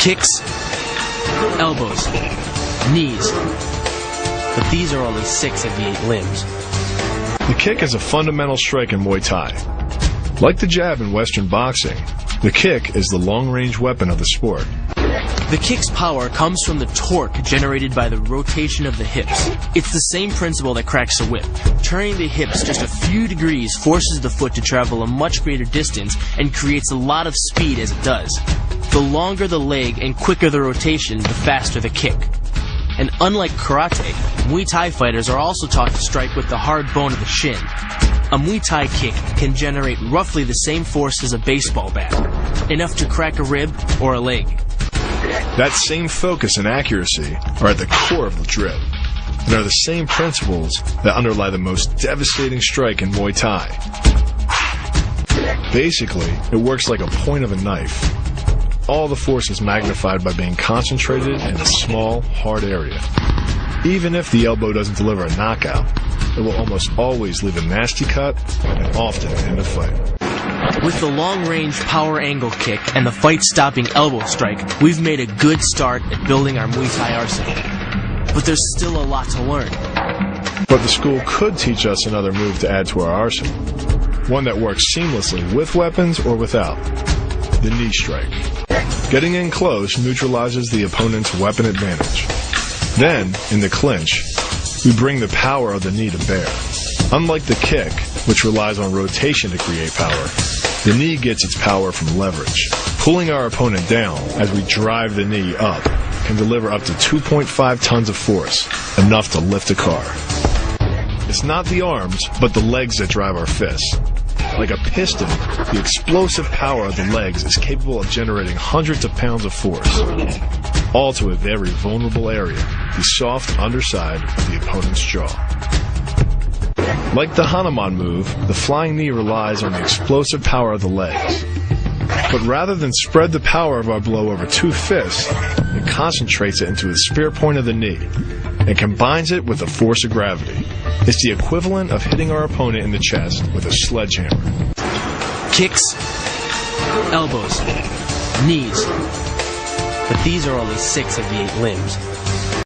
Kicks, elbows, knees. But these are only 6 of the 8 limbs. The kick is a fundamental strike in Muay Thai. Like the jab in Western boxing, the kick is the long-range weapon of the sport. The kick's power comes from the torque generated by the rotation of the hips. It's the same principle that cracks a whip. Turning the hips just a few degrees forces the foot to travel a much greater distance and creates a lot of speed as it does. The longer the leg and quicker the rotation, the faster the kick. And unlike karate, Muay Thai fighters are also taught to strike with the hard bone of the shin. A Muay Thai kick can generate roughly the same force as a baseball bat, enough to crack a rib or a leg. That same focus and accuracy are at the core of the drill, and are the same principles that underlie the most devastating strike in Muay Thai. Basically, it works like a point of a knife. All the force is magnified by being concentrated in a small, hard area. Even if the elbow doesn't deliver a knockout, it will almost always leave a nasty cut and often end a fight. With the long-range power angle kick and the fight-stopping elbow strike, we've made a good start at building our Muay Thai arsenal. But there's still a lot to learn. But the school could teach us another move to add to our arsenal. One that works seamlessly with weapons or without. The knee strike. Getting in close neutralizes the opponent's weapon advantage. Then, in the clinch, we bring the power of the knee to bear. Unlike the kick, which relies on rotation to create power, the knee gets its power from leverage. Pulling our opponent down as we drive the knee up can deliver up to 2.5 tons of force, enough to lift a car. It's not the arms, but the legs that drive our fists. Like a piston, the explosive power of the legs is capable of generating hundreds of pounds of force, all to a very vulnerable area, the soft underside of the opponent's jaw. Like the Hanuman move, the flying knee relies on the explosive power of the legs. But rather than spread the power of our blow over 2 fists, it concentrates it into the spear point of the knee and combines it with the force of gravity. It's the equivalent of hitting our opponent in the chest with a sledgehammer. Kicks, elbows, knees. But these are only 6 of the 8 limbs.